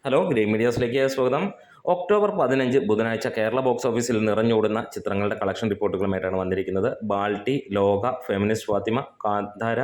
Hello green മീഡിയാസിലേക്ക് സ്വാഗതം. October 15 ബുധനാഴ്ച Kerala box ഓഫീസിൽ നിറഞ്ഞോടുന്ന ചിത്രങ്ങളുടെ കളക്ഷൻ റിപ്പോർട്ടുകളുമായിട്ടാണ് വന്നിരിക്കുന്നത്. ബാൾട്ടി, ലോക, ഫെമിനിസ്റ്റ് ഫാത്തിമ, കാന്താര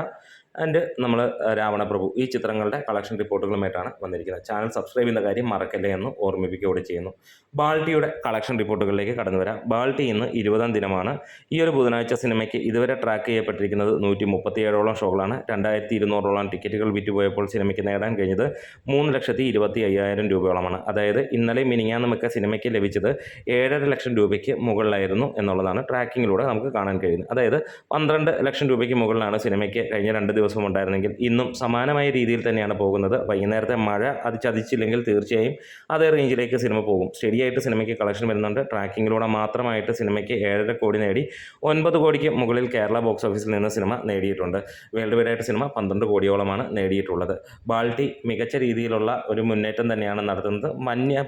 ആൻഡ് നമ്മൾ രാവണപ്രഭു ഈ ചിത്രങ്ങളുടെ കളക്ഷൻ റിപ്പോർട്ടുകളുമായിട്ടാണ് വന്നിരിക്കുന്നത്. ചാനൽ സബ്സ്ക്രൈബ് ചെയ്യുന്ന കാര്യം മറക്കല്ലേ എന്ന് ഓർമ്മിപ്പിക്കുകയോടെ ചെയ്യുന്നു. ബാൾട്ടിയുടെ കളക്ഷൻ റിപ്പോർട്ടുകളിലേക്ക് കടന്നു വരാം. ബാൾട്ടി ഇന്ന് 20-ാം ദിനമാണ്. ഈ ഒരു ബുധനാഴ്ച സിനിമയ്ക്ക് ഇതുവരെ ട്രാക്ക് ചെയ്യപ്പെട്ടിരിക്കുന്നത് 137ഓളം ഷോകളാണ്. 2200ഓളം ടിക്കറ്റുകൾ വിറ്റുപോയപ്പോൾ സിനിമയ്ക്ക് നേടാൻ കഴിഞ്ഞത് 3,25,000 രൂപയോളമാണ്. അതായത് ഇന്നലെ മിനിങ്ങാന്നുമൊക്കെ സിനിമയ്ക്ക് ലഭിച്ചത് 7.5 ലക്ഷം രൂപയ്ക്ക് മുകളിലായിരുന്നു എന്നുള്ളതാണ് ട്രാക്കിങ്ങിലൂടെ നമുക്ക് കാണാൻ കഴിയുന്നത്. അതായത് 12 ലക്ഷം രൂപയ്ക്ക് മുകളിലാണ് സിനിമയ്ക്ക് കഴിഞ്ഞ 2 ദിവസം ഉണ്ടായിരുന്നെങ്കിൽ ഇന്നും സമാനമായ രീതിയിൽ തന്നെയാണ് പോകുന്നത്. വൈകുന്നേരത്തെ മഴ അത് ചതിച്ചില്ലെങ്കിൽ തീർച്ചയായും അതേ റേഞ്ചിലേക്ക് സിനിമ പോകും. സ്റ്റഡിയായിട്ട് സിനിമയ്ക്ക് കളക്ഷൻ വരുന്നുണ്ട്. ട്രാക്കിങ്ങിലൂടെ മാത്രമായിട്ട് സിനിമയ്ക്ക് 7.5 കോടി നേടി 9 കോടിക്ക് മുകളിൽ കേരള ബോക്സ് ഓഫീസിൽ നിന്ന് സിനിമ നേടിയിട്ടുണ്ട്. വേൾഡ് വൈഡായിട്ട് സിനിമ 12 കോടിയോളമാണ് നേടിയിട്ടുള്ളത്. ബാൾട്ടി മികച്ച രീതിയിലുള്ള ഒരു മുന്നേറ്റം തന്നെയാണ് നടത്തുന്നത്.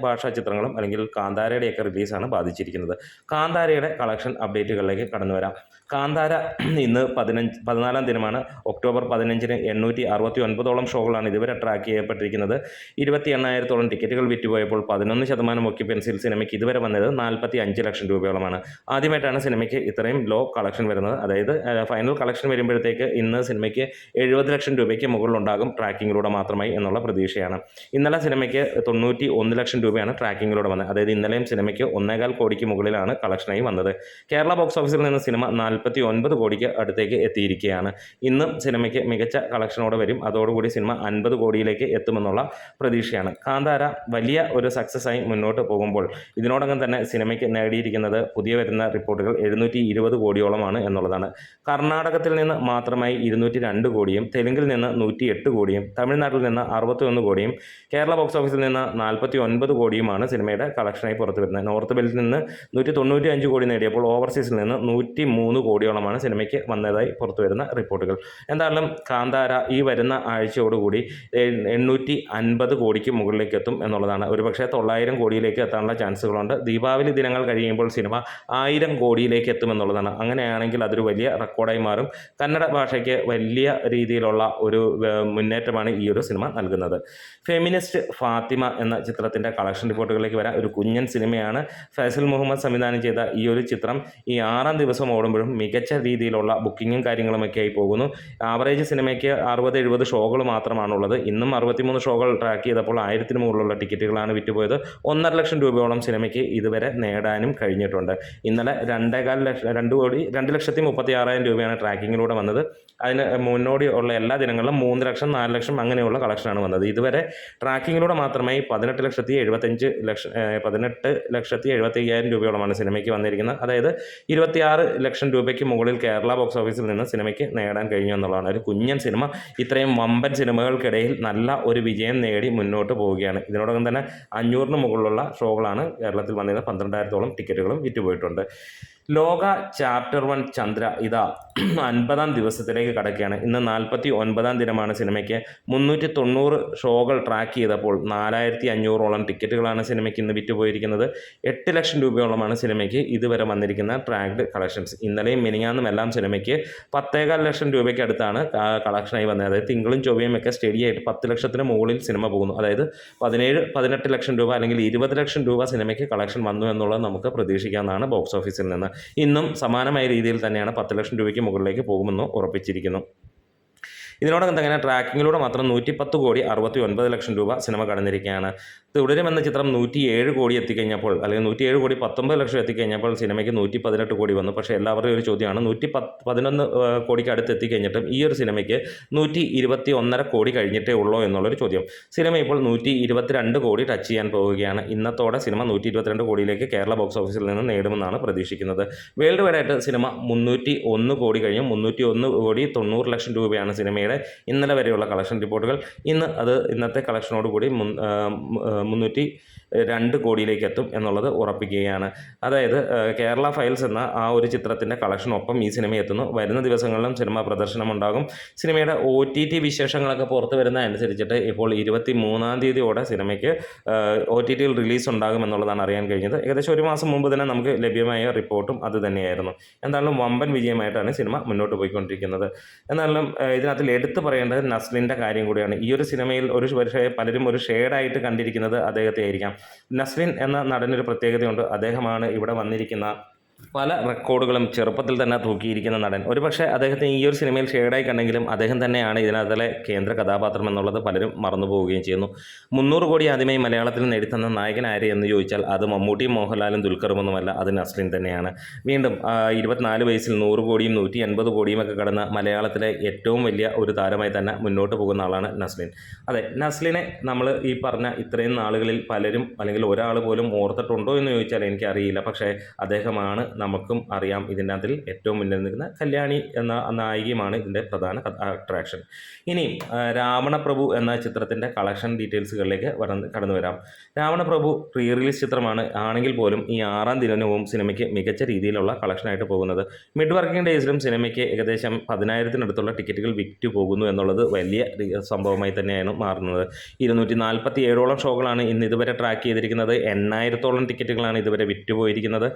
ഭാഷാ ചിത്രങ്ങളും അല്ലെങ്കിൽ കാന്താരയുടെയൊക്കെ റിലീസാണ് ബാധിച്ചിരിക്കുന്നത്. കാന്താരയുടെ കളക്ഷൻ അപ്ഡേറ്റുകളിലേക്ക് കടന്നു വരാം. കാന്താര ഇന്ന് 14-ാം ദിനമാണ്. ഒക്ടോബർ 15-ന് 869ഓളം ഷോകളാണ് ഇതുവരെ ട്രാക്ക് ചെയ്യപ്പെട്ടിരിക്കുന്നത്. 28,000ഓളം ടിക്കറ്റുകൾ വിറ്റുപോയപ്പോൾ 11% ഒക്യുപ്പൻസിയിൽ സിനിമയ്ക്ക് ഇതുവരെ വന്നത് 45 ലക്ഷം രൂപയോളമാണ്. ആദ്യമായിട്ടാണ് സിനിമയ്ക്ക് ഇത്രയും ലോ കളക്ഷൻ വരുന്നത്. അതായത് ഫൈനൽ കളക്ഷൻ വരുമ്പോഴത്തേക്ക് ഇന്ന് സിനിമയ്ക്ക് 70 ലക്ഷം രൂപയ്ക്ക് മുകളിലുണ്ടാകും ട്രാക്കിങ്ങിലൂടെ മാത്രമായി എന്നുള്ള പ്രതീക്ഷയാണ്. ഇന്നലെ സിനിമയ്ക്ക് 91 ലക്ഷം രൂപയാണ് ട്രാക്കിങ്ങിലൂടെ വന്നത്. അതായത് ഇന്നലെയും സിനിമയ്ക്ക് 1.25 കോടിക്ക് മുകളിലാണ് കളക്ഷനായി വന്നത്. കേരള ബോക്സ് ഓഫീസിൽ നിന്ന് സിനിമ 49 കോടിക്ക് അടുത്തേക്ക് എത്തിയിരിക്കുകയാണ്. ഇന്നും സിനിമയ്ക്ക് മികച്ച കളക്ഷനോടെ വരും. അതോടുകൂടി സിനിമ 50 കോടിയിലേക്ക് എത്തുമെന്നുള്ള പ്രതീക്ഷയാണ്. കാന്താര വലിയ ഒരു സക്സസ്സായി മുന്നോട്ട് പോകുമ്പോൾ ഇതിനോടകം തന്നെ സിനിമയ്ക്ക് നേടിയിരിക്കുന്നത് പുതിയ വരുന്ന റിപ്പോർട്ടുകൾ 720 കോടിയോളമാണ് എന്നുള്ളതാണ്. കർണാടകത്തിൽ നിന്ന് മാത്രമായി 202 കോടിയും തെലുങ്കിൽ നിന്ന് 108 കോടിയും തമിഴ്നാട്ടിൽ നിന്ന് 61 കോടിയും കേരള ബോക്സ് ഓഫീസിൽ നിന്ന് 49 കോടിയുമാണ് സിനിമയുടെ കളക്ഷനായി പുറത്തു വരുന്നത്. നോർത്ത് ബെൽറ്റിൽ നിന്ന് 195 കോടി നേടിയപ്പോൾ ഓവർസീസിൽ നിന്ന് 103 കോടിയോളമാണ് സിനിമയ്ക്ക് വന്നതായി പുറത്തു വരുന്ന റിപ്പോർട്ടുകൾ. എന്തായാലും കാന്താര ഈ വരുന്ന ആഴ്ചയോടുകൂടി 850 കോടിക്ക് മുകളിലേക്ക് എത്തും എന്നുള്ളതാണ്. ഒരുപക്ഷെ 900 കോടിയിലേക്ക് എത്താനുള്ള ചാൻസുകളുണ്ട്. ദീപാവലി ദിനങ്ങൾ കഴിയുമ്പോൾ സിനിമ 1000 കോടിയിലേക്ക് എത്തുമെന്നുള്ളതാണ്. അങ്ങനെയാണെങ്കിൽ അതൊരു വലിയ റെക്കോർഡായി മാറും. കന്നഡ ഭാഷയ്ക്ക് വലിയ രീതിയിലുള്ള ഒരു മുന്നേറ്റമാണ് ഈ ഒരു സിനിമ നൽകുന്നത്. ഫെമിനിസ്റ്റ് ഫാത്തിമ എന്ന ചിത്രത്തിൻ്റെ കളക്ഷൻ റിപ്പോർട്ടുകളിലേക്ക് വരാം. ഒരു കുഞ്ഞൻ സിനിമയാണ്. ഫൈസൽ മുഹമ്മദ് സംവിധാനം ചെയ്ത ഈ ഒരു ചിത്രം ഈ 6-ാം ദിവസം ഓടുമ്പോഴും മികച്ച രീതിയിലുള്ള ബുക്കിങ്ങും കാര്യങ്ങളുമൊക്കെ ആയി പോകുന്നു. ആവറേജ് സിനിമയ്ക്ക് 60-70 ഷോകൾ മാത്രമാണുള്ളത്. ഇന്നും 63 ഷോകൾ ട്രാക്ക് ചെയ്തപ്പോൾ 1000-ന് മുകളിലുള്ള ടിക്കറ്റുകളാണ് വിറ്റുപോയത്. 1.5 ലക്ഷം രൂപയോളം സിനിമയ്ക്ക് ഇതുവരെ നേടാനും കഴിഞ്ഞിട്ടുണ്ട്. ഇന്നലെ 2,36,000 രൂപയാണ് ട്രാക്കിങ്ങിലൂടെ വന്നത്. അതിന് മുന്നോടി ഉള്ള എല്ലാ ദിനങ്ങളിലും 3 ലക്ഷം 4 ലക്ഷം അങ്ങനെയുള്ള കളക്ഷനാണ് വന്നത്. ഇതുവരെ ട്രാക്കിങ്ങിലൂടെ മാത്രമായി 18,75,000 രൂപയോളമാണ് സിനിമയ്ക്ക് വന്നിരിക്കുന്നത്. അതായത് 26 ലക്ഷം രൂപയ്ക്ക് മുകളിൽ കേരള ബോക്സ് ഓഫീസിൽ നിന്ന് സിനിമയ്ക്ക് നേടാൻ കഴിഞ്ഞു എന്നുള്ളതാണ്. ഒരു കുഞ്ഞൻ സിനിമ ഇത്രയും വമ്പൻ സിനിമകൾക്കിടയിൽ നല്ല ഒരു വിജയം നേടി മുന്നോട്ട് പോവുകയാണ്. ഇതിനോടകം തന്നെ 500-ന് മുകളിലുള്ള ഷോകളാണ് കേരളത്തിൽ വന്നിരുന്നത്. 12,000ഓളം ടിക്കറ്റുകളും വിറ്റുപോയിട്ടുണ്ട്. ലോക ചാപ്റ്റർ 1 ചന്ദ്ര ഇതാ 50-ാം ദിവസത്തിലേക്ക് കടക്കുകയാണ്. ഇന്ന് 49-ാം ദിനമാണ്. സിനിമയ്ക്ക് 390 ഷോകൾ ട്രാക്ക് ചെയ്തപ്പോൾ 4,500ഓളം ടിക്കറ്റുകളാണ് സിനിമയ്ക്ക് ഇന്ന് വിറ്റുപോയിരിക്കുന്നത്. 8 ലക്ഷം രൂപയോളമാണ് സിനിമയ്ക്ക് ഇതുവരെ വന്നിരിക്കുന്ന ട്രാക്ഡ് കളക്ഷൻസ്. ഇന്നലെയും മിനിങ്ങാന്നും എല്ലാം സിനിമയ്ക്ക് 10.25 ലക്ഷം രൂപയ്ക്ക് അടുത്താണ് കളക്ഷനായി വന്നത്. അതായത് തിങ്കളും ചൊവ്വയും ഒക്കെ സ്റ്റഡിയായിട്ട് 10 ലക്ഷത്തിന് മുകളിൽ സിനിമ പോകുന്നു. അതായത് 17-18 ലക്ഷം രൂപ അല്ലെങ്കിൽ 20 ലക്ഷം രൂപ സിനിമയ്ക്ക് കളക്ഷൻ വന്നു എന്നുള്ളത് നമുക്ക് പ്രതീക്ഷിക്കാവുന്നതാണ് ബോക്സ് ഓഫീസിൽ നിന്ന്. ഇന്നും സമാനമായ രീതിയിൽ തന്നെയാണ് 10 ലക്ഷം രൂപയ്ക്ക് മുകളിലേക്ക് പോകുമെന്ന് ഉറപ്പിച്ചിരിക്കുന്നു. ഇതിനോടകം തന്നെ ട്രാക്കിങ്ങിലൂടെ മാത്രം 110 കോടി 69 ലക്ഷം രൂപ സിനിമ കടന്നിരിക്കുകയാണ്. തുടരുമെന്ന ചിത്രം 107 കോടി എത്തിക്കഴിഞ്ഞപ്പോൾ അല്ലെങ്കിൽ 107 കോടി 19 ലക്ഷം എത്തിക്കഴിഞ്ഞപ്പോൾ സിനിമയ്ക്ക് 118 കോടി വന്നു. പക്ഷേ എല്ലാവരുടെയും ഒരു ചോദ്യമാണ് 111 കോടിക്ക് അടുത്ത് എത്തിക്കഴിഞ്ഞിട്ടും ഈ ഒരു സിനിമയ്ക്ക് 121.5 കോടി കഴിഞ്ഞിട്ടേ ഉള്ളൂ എന്നുള്ളൊരു ചോദ്യം. സിനിമ ഇപ്പോൾ 122 കോടി ടച്ച് ചെയ്യാൻ പോവുകയാണ്. ഇന്നത്തോടെ സിനിമ 122 കോടിയിലേക്ക് കേരള ബോക്സ് ഓഫീസിൽ നിന്ന് നേടുമെന്നാണ് പ്രതീക്ഷിക്കുന്നത്. വേൾഡ് വൈഡായിട്ട് സിനിമ 301 കോടി കഴിഞ്ഞു. 301 കോടി 90 ലക്ഷം രൂപയാണ് സിനിമയുടെ ഇന്നലെ വരെയുള്ള കളക്ഷൻ റിപ്പോർട്ടുകൾ. ഇന്നത്തെ കളക്ഷനോട് കൂടി 302 കോടിയിലേക്ക് എത്തും എന്നുള്ളത് ഉറപ്പിക്കുകയാണ്. അതായത് കേരള ഫയൽസ് എന്ന ആ ഒരു ചിത്രത്തിൻ്റെ കളക്ഷനൊപ്പം ഈ സിനിമ എത്തുന്നു. വരുന്ന ദിവസങ്ങളിലും സിനിമ പ്രദർശനമുണ്ടാകും. സിനിമയുടെ OTT വിശേഷങ്ങളൊക്കെ പുറത്തു വരുന്ന അനുസരിച്ചിട്ട് ഇപ്പോൾ 23-ാം തീയതിയോടെ സിനിമയ്ക്ക് OTTയിൽ റിലീസ് ഉണ്ടാകുമെന്നുള്ളതാണ് അറിയാൻ കഴിഞ്ഞത്. ഏകദേശം ഒരു മാസം മുമ്പ് തന്നെ നമുക്ക് ലഭ്യമായ റിപ്പോർട്ടും അത് തന്നെയായിരുന്നു. എന്തായാലും വമ്പൻ വിജയമായിട്ടാണ് സിനിമ മുന്നോട്ട് പോയിക്കൊണ്ടിരിക്കുന്നത്. എന്നാലും ഇതിനകത്ത് എടുത്തു പറയേണ്ടത് നസ്ലിൻ്റെ കാര്യം കൂടിയാണ്. ഈ ഒരു സിനിമയിൽ പക്ഷേ പലരും ഒരു ഷെയ്ഡായിട്ട് കണ്ടിരിക്കുന്നത് ചെയ്യുന്നത് അദ്ദേഹത്തെ ആയിരിക്കാം. നസ്ലിൻ എന്ന നടനൊരു പ്രത്യേകതയുണ്ട്. അദ്ദേഹമാണ് ഇവിടെ വന്നിരിക്കുന്ന പല റെക്കോർഡുകളും ചെറുപ്പത്തിൽ തന്നെ തൂക്കിയിരിക്കുന്ന നടൻ. ഒരുപക്ഷെ അദ്ദേഹത്തെ ഈ ഒരു സിനിമയിൽ ഷെയ്ഡായി കണ്ടെങ്കിലും അദ്ദേഹം തന്നെയാണ് ഇതിനകത്തിലെ കേന്ദ്ര കഥാപാത്രം എന്നുള്ളത് പലരും മറന്നു പോവുകയും ചെയ്യുന്നു. 300 കോടി ആദ്യമായി മലയാളത്തിൽ നേടിത്തന്ന നായകൻ ആര് എന്ന് ചോദിച്ചാൽ അത് മമ്മൂട്ടിയും മോഹൻലാലും ദുൽഖറുമൊന്നുമല്ല, അത് നസ്ലിൻ തന്നെയാണ്. വീണ്ടും 24 വയസ്സിൽ 100 കോടിയും 180 കോടിയും ഒക്കെ കടന്ന മലയാളത്തിലെ ഏറ്റവും വലിയ ഒരു താരമായി തന്നെ മുന്നോട്ട് പോകുന്ന ആളാണ് നസ്ലിൻ. അതെ, നസ്ലിനെ നമ്മൾ ഈ പറഞ്ഞ ഇത്രയും നാളുകളിൽ പലരും അല്ലെങ്കിൽ ഒരാൾ പോലും ഓർത്തിട്ടുണ്ടോ എന്ന് ചോദിച്ചാൽ എനിക്കറിയില്ല. പക്ഷേ അദ്ദേഹമാണ്, നമുക്കും അറിയാം, ഇതിനകത്തിൽ ഏറ്റവും മുന്നിൽ നിൽക്കുന്ന കല്യാണി എന്ന നായികയുമാണ് ഇതിൻ്റെ പ്രധാന അട്രാക്ഷൻ. ഇനി രാവണപ്രഭു എന്ന ചിത്രത്തിൻ്റെ കളക്ഷൻ ഡീറ്റെയിൽസുകളിലേക്ക് കടന്നു വരാം. രാവണപ്രഭു റീ റിലീസ് ചിത്രമാണ് ആണെങ്കിൽ പോലും ഈ 6-ാം ദിനവും സിനിമയ്ക്ക് മികച്ച രീതിയിലുള്ള കളക്ഷനായിട്ട് പോകുന്നത്. മിഡ് വർക്കിംഗ് ഡേയ്സിലും സിനിമയ്ക്ക് ഏകദേശം 10,000-നടുത്തുള്ള ടിക്കറ്റുകൾ വിറ്റ് പോകുന്നു എന്നുള്ളത് വലിയ സംഭവമായി തന്നെയാണ് മാറുന്നത്. 247ഓളം ഷോകളാണ് ഇന്ന് ഇതുവരെ ട്രാക്ക് ചെയ്തിരിക്കുന്നത്. 8,000-ഓളം ടിക്കറ്റുകളാണ് ഇതുവരെ വിറ്റുപോയിരിക്കുന്നത്.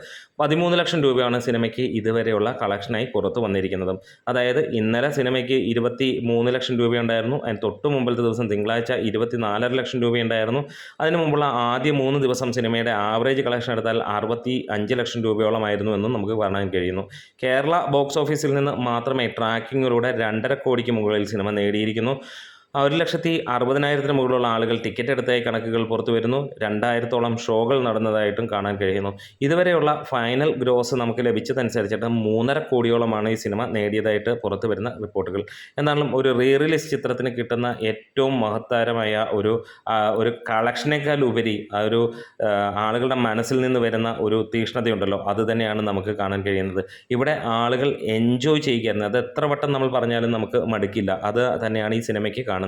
13 ലക്ഷം രൂപയാണ് സിനിമയ്ക്ക് ഇതുവരെയുള്ള കളക്ഷനായി പുറത്തു വന്നിരിക്കുന്നതും. അതായത് ഇന്നലെ സിനിമയ്ക്ക് 23 ലക്ഷം രൂപയുണ്ടായിരുന്നു. അതിന് തൊട്ട് മുമ്പിലത്തെ ദിവസം തിങ്കളാഴ്ച 24.5 ലക്ഷം രൂപയുണ്ടായിരുന്നു. അതിന് മുമ്പുള്ള ആദ്യ 3 ദിവസം സിനിമയുടെ ആവറേജ് കളക്ഷൻ എടുത്താൽ 65 ലക്ഷം രൂപയോളമായിരുന്നു എന്നും നമുക്ക് കാണാൻ കഴിയുന്നു. കേരള ബോക്സ് ഓഫീസിൽ നിന്ന് മാത്രമേ ട്രാക്കിങ്ങിലൂടെ 2.5 കോടിക്ക് മുകളിൽ സിനിമ നേടിയിരിക്കുന്നു. 1,60,000-ന് മുകളിലുള്ള ആളുകൾ ടിക്കറ്റ് എടുത്തായി കണക്കുകൾ പുറത്തു വരുന്നു. 2,000-ഓളം ഷോകൾ നടന്നതായിട്ടും കാണാൻ കഴിയുന്നു. ഇതുവരെയുള്ള ഫൈനൽ ഗ്രോസ് നമുക്ക് ലഭിച്ചതനുസരിച്ചിട്ട് 3.5 കോടിയോളമാണ് ഈ സിനിമ നേടിയതായിട്ട് പുറത്തു വരുന്ന റിപ്പോർട്ടുകൾ. എന്നാലും ഒരു റീ റിലീസ് ചിത്രത്തിന് കിട്ടുന്ന ഏറ്റവും മഹത്തരമായ ഒരു കളക്ഷനേക്കാൾ ഉപരി ഒരു ആളുകളുടെ മനസ്സിൽ നിന്ന് വരുന്ന ഒരു തീഷ്ണതയുണ്ടല്ലോ, അത് തന്നെയാണ് നമുക്ക് കാണാൻ കഴിയുന്നത്. ഇവിടെ ആളുകൾ എൻജോയ് ചെയ്യുകയായിരുന്നു. അത് എത്ര വട്ടം നമ്മൾ പറഞ്ഞാലും നമുക്ക് മടുക്കില്ല. അത് തന്നെയാണ് ഈ സിനിമയ്ക്ക് കാണുന്നത്.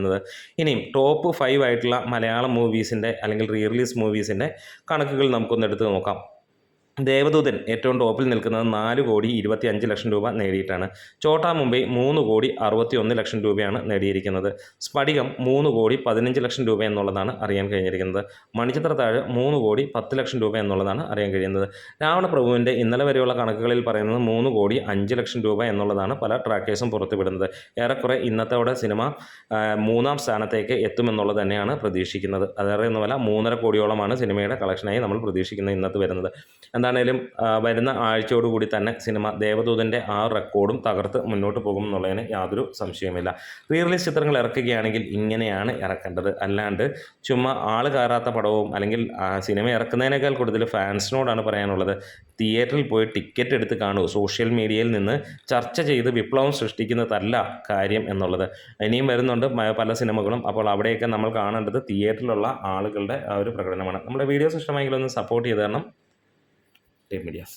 ഇനിയും ടോപ്പ് 5 ആയിട്ടുള്ള മലയാളം മൂവീസിൻ്റെ അല്ലെങ്കിൽ റീ റിലീസ് മൂവീസിൻ്റെ കണക്കുകൾ നമുക്കൊന്ന് എടുത്ത് നോക്കാം. ദേവദൂതൻ ഏറ്റവും ടോപ്പിൽ നിൽക്കുന്നത് 4 കോടി 25 ലക്ഷം രൂപ നേടിയിട്ടാണ്. ചോട്ടാ മുംബൈ 3 കോടി 61 ലക്ഷം രൂപയാണ് നേടിയിരിക്കുന്നത്. സ്ഫടികം 3 കോടി 15 ലക്ഷം രൂപ എന്നുള്ളതാണ് അറിയാൻ കഴിഞ്ഞിരിക്കുന്നത്. മണിച്ചിത്രത്താഴ് 3 കോടി 10 ലക്ഷം രൂപ എന്നുള്ളതാണ് അറിയാൻ കഴിയുന്നത്. രാവണപ്രഭുവിൻ്റെ ഇന്നലെ വരെയുള്ള കണക്കുകളിൽ പറയുന്നത് 3 കോടി 5 ലക്ഷം രൂപ എന്നുള്ളതാണ് പല ട്രാക്കേഴ്സും പുറത്തുവിടുന്നത്. ഏറെക്കുറെ ഇന്നത്തോടെ സിനിമ 3-ാം സ്ഥാനത്തേക്ക് എത്തുമെന്നുള്ളത് തന്നെയാണ് പ്രതീക്ഷിക്കുന്നത്. അതേറെ ഒന്നുമല്ല, 3.5 കോടിയോളമാണ് സിനിമയുടെ കളക്ഷനായി നമ്മൾ പ്രതീക്ഷിക്കുന്നത് ഇന്നത്തെ വരുന്നത്. എന്താണേലും വരുന്ന ആഴ്ചയോടുകൂടി തന്നെ സിനിമ ദേവദൂതൻ്റെ ആ റെക്കോർഡും തകർത്ത് മുന്നോട്ട് പോകും എന്നുള്ളതിന് യാതൊരു സംശയവുമില്ല. റീ റിലീസ് ചിത്രങ്ങൾ ഇറക്കുകയാണെങ്കിൽ ഇങ്ങനെയാണ് ഇറക്കേണ്ടത്. അല്ലാണ്ട് ചുമ്മാ ആൾ കയറാത്ത പടവും അല്ലെങ്കിൽ സിനിമ ഇറക്കുന്നതിനേക്കാൾ കൂടുതൽ ഫാൻസിനോടാണ് പറയാനുള്ളത്, തിയേറ്ററിൽ പോയി ടിക്കറ്റ് എടുത്ത് കാണൂ. സോഷ്യൽ മീഡിയയിൽ നിന്ന് ചർച്ച ചെയ്ത് വിപ്ലവം സൃഷ്ടിക്കുന്നതല്ല കാര്യം എന്നുള്ളത്. ഇനിയും വരുന്നുണ്ട് പല സിനിമകളും. അപ്പോൾ അവിടെയൊക്കെ നമ്മൾ കാണേണ്ടത് തിയേറ്ററിലുള്ള ആളുകളുടെ ആ ഒരു പ്രകടനമാണ്. നമ്മുടെ വീഡിയോസ് ഇഷ്ടമായെങ്കിൽ ഒന്ന് സപ്പോർട്ട് ചെയ്ത് തരണം. മീഡിയാസ്.